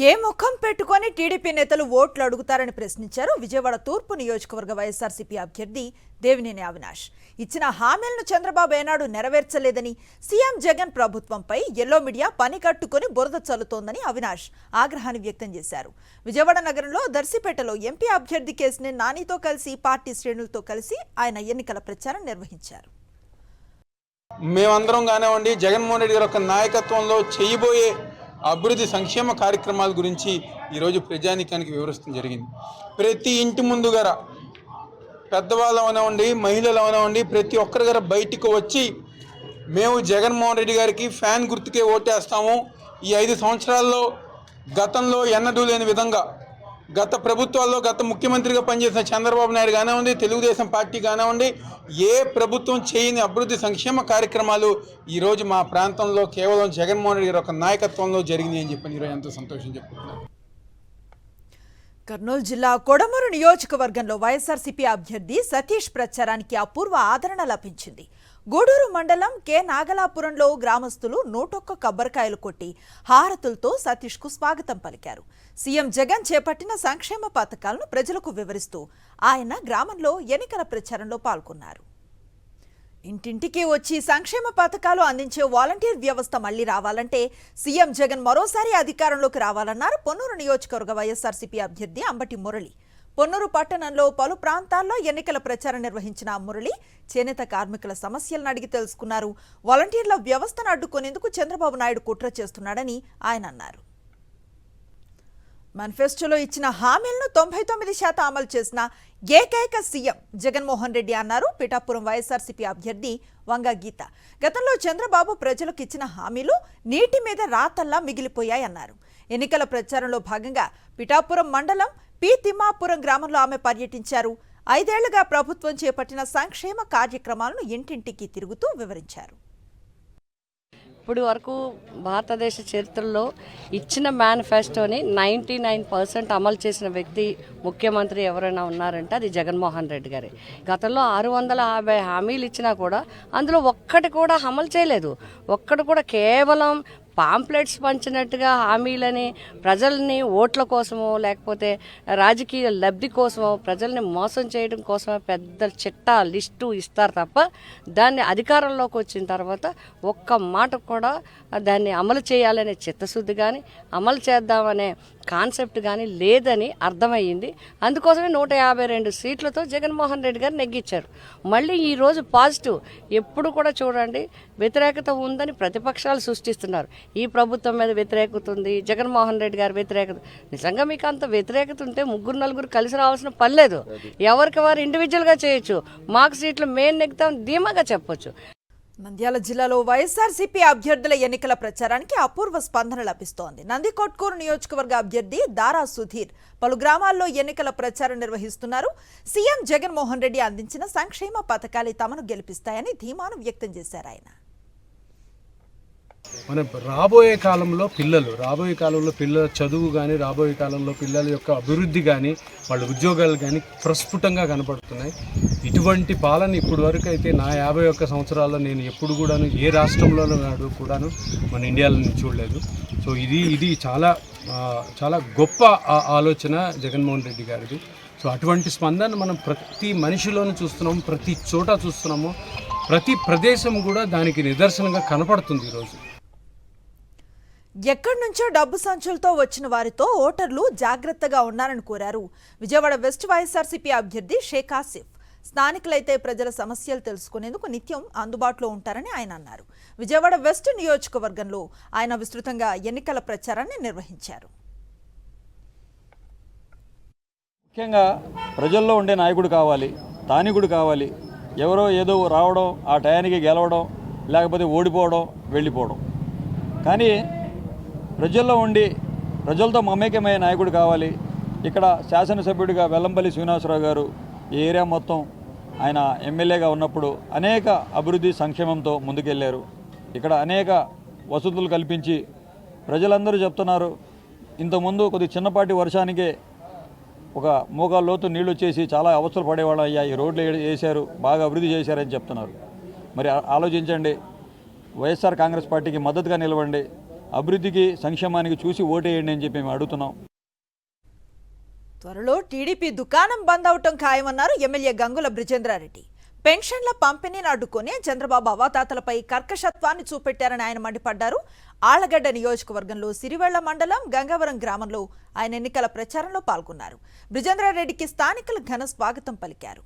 ఏ ముఖం పెట్టుకొని టీడీపీ నేతలు ఓట్లు అడుగుతారని ప్రశ్నించారు విజయవాడ తూర్పు నియోజకవర్గ వైఎస్ఆర్సీపీ అభ్యర్థి దేవినేని అవినాష్. ఇచ్చిన హామీలను చంద్రబాబు ఏనాడు నెరవేర్చలేదని, సీఎం జగన్ ప్రభుత్వంపై ఎల్లో మీడియా పని కట్టుకుని బురద చల్లుతోందని అవినాష్ ఆగ్రహాన్ని వ్యక్తం చేశారు. విజయవాడ నగరంలో దర్శిపేటలో ఎంపీ అభ్యర్థి కేసినేని నానితో కలిసి పార్టీ శ్రేణులతో కలిసి ఆయన ఎన్నికల ప్రచారం నిర్వహించారు. మేమందరం కానివ్వండి, జగన్మోహన్ రెడ్డి గారి యొక్క నాయకత్వంలో చేయబోయే అభివృద్ధి సంక్షేమ కార్యక్రమాల గురించి ఈరోజు ప్రజానీకానికి వివరిస్తూ జరిగింది. ప్రతి ఇంటి ముందు గార పెద్దవాళ్ళు అవనివ్వండి, మహిళలు అవనివ్వండి, ప్రతి ఒక్కరి గారు బయటకు వచ్చి మేము జగన్మోహన్ రెడ్డి గారికి ఫ్యాన్ గుర్తుకే ఓటేస్తాము. ఈ 5 సంవత్సరాల్లో గతంలో ఎన్నడూ లేని విధంగా గత ప్రభుత్వాల్లో గత ముఖ్యమంత్రిగా పనిచేసిన చంద్రబాబు నాయుడు కానివ్వండి, తెలుగుదేశం పార్టీ కానివ్వండి, ఏ ప్రభుత్వం చేయని అభివృద్ధి సంక్షేమ కార్యక్రమాలు ఈరోజు మా ప్రాంతంలో కేవలం జగన్మోహన్ రెడ్డి గారి ఒక నాయకత్వంలో జరిగింది అని చెప్పి ఈరోజు ఎంతో సంతోషం చెప్పుకుంటున్నాను. కర్నూలు జిల్లా కొడమూరు నియోజకవర్గంలో వైఎస్ఆర్సీపీ అభ్యర్థి సతీష్ ప్రచారానికి అపూర్వ ఆదరణ లభించింది. గూడూరు మండలం కె నాగలాపురంలో గ్రామస్తులు 101 కొబ్బరికాయలు కొట్టి హారతులతో సతీష్కు స్వాగతం పలికారు. సీఎం జగన్ చేపట్టిన సంక్షేమ పథకాలను ప్రజలకు వివరిస్తూ ఆయన గ్రామంలో ఎన్నికల ప్రచారంలో పాల్గొన్నారు. ఇంటింటికి వచ్చి సంక్షేమ పథకాలు అందించే వాలంటీర్ వ్యవస్థ మళ్లీ రావాలంటే సీఎం జగన్ మరోసారి అధికారంలోకి రావాలన్నారు పొన్నూరు నియోజకవర్గ వైఎస్ఆర్సీపీ అభ్యర్థి అంబటి మురళి. పొన్నూరు పట్టణంలో పలు ప్రాంతాల్లో ఎన్నికల ప్రచారం నిర్వహించిన మురళి చేనేత కార్మికుల సమస్యలను అడిగి తెలుసుకున్నారు. వాలంటీర్ల వ్యవస్థను అడ్డుకునేందుకు చంద్రబాబు నాయుడు కుట్ర చేస్తున్నాడని ఆయన అన్నారు. మేనిఫెస్టోలో ఇచ్చిన హామీలను 99% అమలు చేసిన ఏకైక సీఎం జగన్మోహన్ రెడ్డి అన్నారు పిఠాపురం వైఎస్ఆర్సీపీ అభ్యర్థి వంగ గీత. గతంలో చంద్రబాబు ప్రజలకు ఇచ్చిన హామీలు నీటి మీద రాతల్లా మిగిలిపోయాయన్నారు. ఎన్నికల ప్రచారంలో భాగంగా పిఠాపురం మండలం పి తిమ్మాపురం గ్రామంలో ఆమె పర్యటించారు. 5 ఏళ్లుగా ప్రభుత్వం చేపట్టిన సంక్షేమ కార్యక్రమాలను ఇంటింటికి తిరుగుతూ వివరించారు. ఇప్పుడు వరకు భారతదేశ చరిత్రలో ఇచ్చిన మేనిఫెస్టోని 99% అమలు చేసిన వ్యక్తి ముఖ్యమంత్రి ఎవరైనా ఉన్నారంటే అది జగన్మోహన్ రెడ్డి గారే. గతంలో 650 హామీలు ఇచ్చినా కూడా అందులో ఒక్కటి కూడా అమలు చేయలేదు. ఒక్కటి కూడా కేవలం పాంప్లెట్స్ పంచినట్టుగా హామీలని ప్రజల్ని ఓట్ల కోసమో లేకపోతే రాజకీయ లబ్ధి కోసమో ప్రజల్ని మోసం చేయడం కోసమో పెద్ద చిట్టా లిస్టు ఇస్తారు తప్ప దాన్ని అధికారంలోకి వచ్చిన తర్వాత ఒక్క మాట కూడా దాన్ని అమలు చేయాలనే చిత్తశుద్ధి కానీ అమలు చేద్దామనే కాన్సెప్ట్ కానీ లేదని అర్థమయ్యింది. అందుకోసమే 152 సీట్లతో జగన్మోహన్ రెడ్డి గారు నెగ్గించారు. మళ్ళీ ఈరోజు పాజిటివ్ ఎప్పుడు కూడా చూడండి వ్యతిరేకత ఉందని ప్రతిపక్షాలు సృష్టిస్తున్నారు. ఈ ప్రభుత్వం మీద వ్యతిరేకత ఉంది, జగన్మోహన్ రెడ్డి గారి వ్యతిరేకత. నిజంగా మీకు అంత వ్యతిరేకత ఉంటే 3-4 కలిసి రావాల్సిన పని లేదు. ఎవరికి వారు ఇండివిజువల్గా చేయొచ్చు. మాకు సీట్లు మేము నెగ్గుతాం ధీమాగా చెప్పొచ్చు. నంద్యాల జిల్లాలో వైఎస్ఆర్సీపీ అభ్యర్థుల ఎన్నికల ప్రచారానికి అపూర్వ స్పందన లభిస్తోంది. నందికొట్కూరు నియోజకవర్గ అభ్యర్థి దారా సుధీర్ పలు గ్రామాల్లో ఎన్నికల ప్రచారం నిర్వహిస్తున్నారు. సీఎం జగన్మోహన్ రెడ్డి అందించిన సంక్షేమ పథకాలు తమను గెలిపిస్తాయని ధీమాను వ్యక్తం చేశారు ఆయన. మన రాబోయే కాలంలో పిల్లల చదువు కానీ, రాబోయే కాలంలో పిల్లల యొక్క అభివృద్ధి కానీ, వాళ్ళ ఉద్యోగాలు కానీ ప్రస్ఫుటంగా కనపడుతున్నాయి. ఇటువంటి పాలన ఇప్పుడు వరకు అయితే నా 51 సంవత్సరాల్లో నేను ఎప్పుడు కూడాను ఏ రాష్ట్రంలోనూ కూడాను మన ఇండియాలో నేను చూడలేదు. సో ఇది చాలా గొప్ప ఆలోచన జగన్మోహన్ రెడ్డి గారిది. సో అటువంటి స్పందన మనం ప్రతి మనిషిలోనూ చూస్తున్నాము, ప్రతి చోట చూస్తున్నాము, ప్రతి ప్రదేశం కూడా దానికి నిదర్శనంగా కనపడుతుంది ఈరోజు. ఎక్కడి నుంచో డబ్బు సంచులతో వచ్చిన వారితో ఓటర్లు జాగ్రత్తగా ఉన్నారని కోరారు విజయవాడ వెస్ట్ వైఎస్ఆర్సీపీ అభ్యర్థి షేక్ ఆసిఫ్. స్థానికులైతే ప్రజల సమస్యలు తెలుసుకునేందుకు నిత్యం అందుబాటులో ఉంటారని ఆయన అన్నారు. విజయవాడ వెస్ట్ నియోజకవర్గంలో ఆయన విస్తృతంగా ఎన్నికల ప్రచారాన్ని నిర్వహించారు. ముఖ్యంగా ప్రజల్లో ఉండే నాయకుడు కావాలి, స్థానికుడు కావాలి. ఎవరో ఏదో రావడం, ఆ టయానికి గెలవడం, లేకపోతే ఓడిపోవడం, వెళ్ళిపోవడం. కానీ ప్రజల్లో ఉండి ప్రజలతో మమేకమయ్యే నాయకుడు కావాలి. ఇక్కడ శాసనసభ్యుడిగా వెల్లంపల్లి శ్రీనివాసరావు గారు ఈ ఏరియా మొత్తం ఆయన ఎమ్మెల్యేగా ఉన్నప్పుడు అనేక అభివృద్ధి సంక్షేమంతో ముందుకెళ్లారు. ఇక్కడ అనేక వసతులు కల్పించి ప్రజలందరూ చెప్తున్నారు, ఇంతకుముందు కొద్ది చిన్నపాటి వర్షానికే ఒక మోకాళ్ళ లోతు నీళ్ళు వచ్చేసి చాలా అవస్థలు పడేవాళ్ళం అయ్యా, ఈ రోడ్లు వేశారు, బాగా అభివృద్ధి చేశారని చెప్తున్నారు. మరి ఆలోచించండి, వైఎస్ఆర్ కాంగ్రెస్ పార్టీకి మద్దతుగా నిలవండి. అభివృద్ధికి సంక్షేమానికి చూసి ఓటేయండి అని చెప్పి మేము అడుగుతున్నాం. త్వరలో టీడీపీ దుకాణం బంద్ అవటం ఖాయమన్నారు ఎమ్మెల్యే గంగుల బ్రిజేంద్రారెడ్డి. పెన్షన్ల పంపిణీని అడ్డుకొని చంద్రబాబు అవాతాతలపై కర్కశత్వాన్ని చూపెట్టారని ఆయన మండిపడ్డారు. ఆళ్లగడ్డ నియోజకవర్గంలో సిరివెళ్ల మండలం గంగవరం గ్రామంలో ఆయన ఎన్నికల ప్రచారంలో పాల్గొన్నారు. బ్రిజేంద్రారెడ్డికి స్థానికులు ఘన స్వాగతం పలికారు.